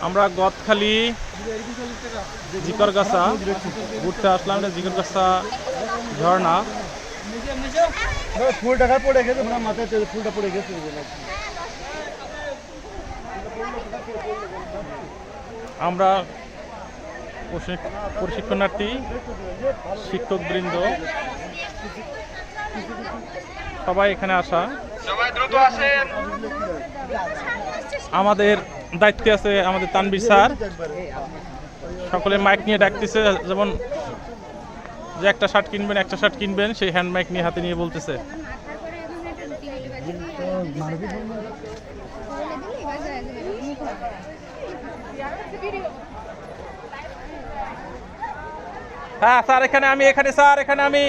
আমরা গদখালি জিকরগাছা ঘুরতে আসলাম। এটা জিকরগাছা ঝর্ণা। ফুলটা পড়ে গেছে, মাথায় ফুলটা পড়ে গেছে। আমরা প্রশিক্ষণার্থী শিক্ষকবৃন্দ সবাই এখানে আসা। আমাদের দায়িত্বে আছে আমাদের তানভীর স্যার। সকলে মাইক নিয়ে ডাকতেছে, যেমন যে একটা শার্ট কিনবেন সেই হ্যান্ড মাইক নিয়ে হাতে নিয়ে বলতেছে। হ্যাঁ স্যার, এখানে আমি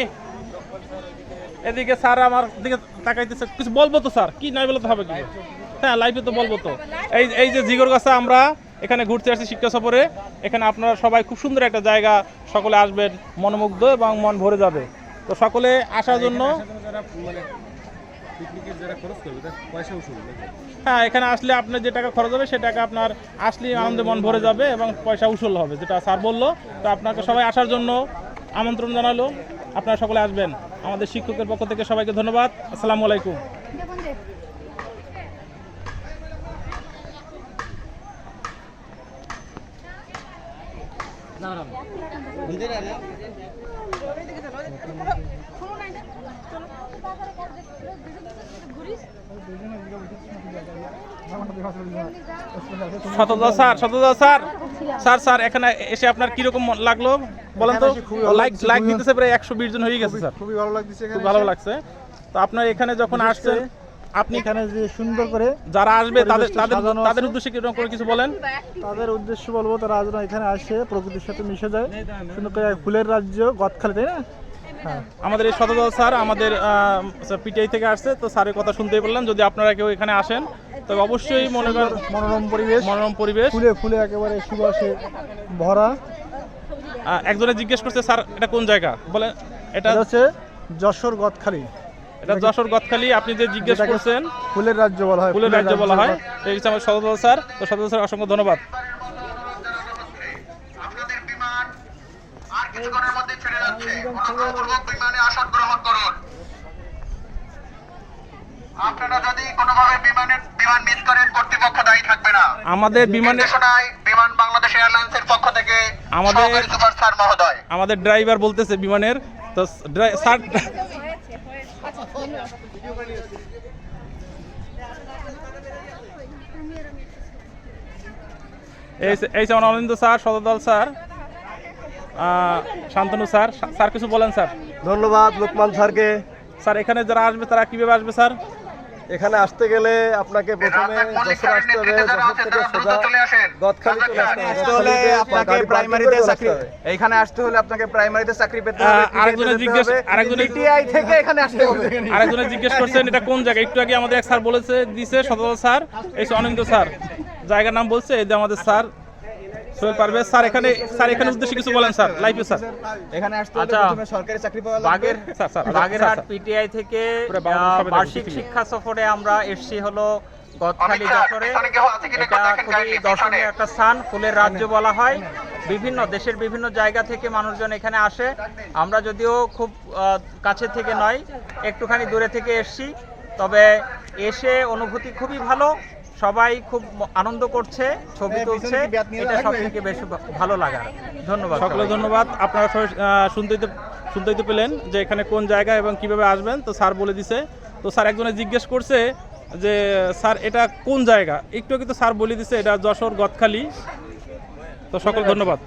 এদিকে স্যার আমার দিকে তাকাইতেছে। কিছু বলবো তো স্যার, কি নাই বলতে হবে কি? হ্যাঁ, লাইভে তো বলবো তো। এই যে জিকরগাছা আমরা এখানে ঘুরতে আসছি শিক্ষা সফরে। এখানে আপনারা সবাই খুব সুন্দর একটা জায়গা, সকলে আসবেন, মনোমুগ্ধ এবং মন ভরে যাবে। তো সকলে আসার জন্য হ্যাঁ, এখানে আসলে আপনার যে টাকা খরচ হবে সে টাকা আপনার আসলে আনন্দে মন ভরে যাবে এবং পয়সা উসুল হবে, যেটা স্যার বললো। তো আপনাকে সবাই আসার জন্য আমন্ত্রণ জানালো। আপনারা সকলে আসবেন। আমাদের শিক্ষকের পক্ষ থেকে সবাইকে ধন্যবাদ। আসসালামু আলাইকুম। স্যার এখানে এসে আপনার কিরকম লাগলো বলেন তো? লাইক দিতেছে প্রায় 120 জন হয়ে গেছে স্যার। খুবই ভালো লাগছে, খুব ভালো লাগছে। তো আপনার এখানে যখন আসছেন, আপনি এখানে যে সুন্দর করে যারা আসবে তাদের উদ্দেশ্যে কিরকম করে কিছু বলেন। তাদের উদ্দেশ্য বলবো, তারা যেন এখানে আসে, প্রকৃতির সাথে মিশে যায়। সুন্দর করে ফুলের রাজ্য গদখালি, তাই না? হ্যাঁ, আমাদের এই শতদল স্যার আমাদের পিটিআই থেকে আসছে। তো স্যারের কথা শুনতেই বললাম, যদি আপনারা কেউ এখানে আসেন তবে অবশ্যই মনে করেন মনোরম পরিবেশ, ফুলে একেবারে সুবাসে ভরা। একজনে জিজ্ঞেস করছে স্যার এটা কোন জায়গা, বলে এটা হচ্ছে যশোর গদখালি। এটা যশোর গদখালি। আপনি যে জিজ্ঞেস করছেন ফুলের রাজ্য বলা হয়, ফুলের রাজ্য বলা হয়। এই হচ্ছে আমার শতদল স্যার। তো শতদল স্যার অসংখ্য ধন্যবাদ। কিছুক্ষণের মধ্যে ছেড়ে যাচ্ছে। অনুগ্রহপূর্বক বিমানে আসন গ্রহণ করুন। আপনারা যদি কোনোভাবে বিমান মিস করেন, কর্তৃপক্ষ দায়ী থাকবে না। আমাদের বিমান বাংলাদেশ এয়ারলাইন্সের পক্ষ থেকে আমাদের সুপারস্টার মহোদয়, আমাদের ড্রাইভার বলতেছে বিমানের। তো স্যার এই যে অনন্দ স্যার, শতদল স্যার, শান্তনু স্যার। স্যার কিছু বলেন স্যার। ধন্যবাদ লোকমান স্যারকে। স্যার এখানে যারা আসবে তারা কিভাবে আসবে স্যার? এখানে আসতে গেলে আপনাকে প্রথমে যশোর আসতে হবে। যশোর থেকে সোজা গদখালি চলে আসতে হবে। আপনাকে প্রাইমারিতে চাকরি, এখানে আসতে হলে আপনাকে প্রাইমারিতে চাকরি পেতে হবে। আরেকজনে টিআই থেকে এখানে আসতে হবে। আরেকজনে জিজ্ঞেস করছেন এটা কোন জায়গা। একটু আগে আমাদের এক স্যার বলেছে দিছে, শতদল স্যার, এই অনন্ত স্যার জায়গার নাম বলছে। এই যে আমাদের স্যার সোহেল পারভেজ স্যার এখানে উদ্দেশ্যে কিছু বলেন স্যার, লাইভে স্যার। এখানে আসতে হলে প্রথমে সরকারি চাকরি পাওয়া লাগবে। বাগেরহাট পিটিআই থেকে বার্ষিক শিক্ষা সফরে আমরা এসেছি হলো গদখালি যশোরে। এটা খুবই দর্শনীয় একটা স্থান, ফুলের রাজ্য বলা হয়। দেশের বিভিন্ন জায়গা থেকে মানুষজন এখানে আসে। আমরা যদিও খুব কাছে থেকে নয়, একটুখানি দূরে থেকে এসেছি, তবে এসে অনুভূতি খুবই ভালো। সবাই খুব আনন্দ করছে, ছবি তুলছে, এটা সব থেকে বেশি ভালো লাগার। ধন্যবাদ, সকলে ধন্যবাদ। আপনারা সবাই শুনতেই তো পেলেন যে এখানে কোন জায়গা এবং কিভাবে আসবেন। তো স্যার বলে দিছে। তো স্যার একজনে জিজ্ঞেস করছে যে স্যার এটা কোন জায়গা, একটু আগে তো স্যার বলে দিছে এটা যশোর গদখালি। তো সকল ধন্যবাদ।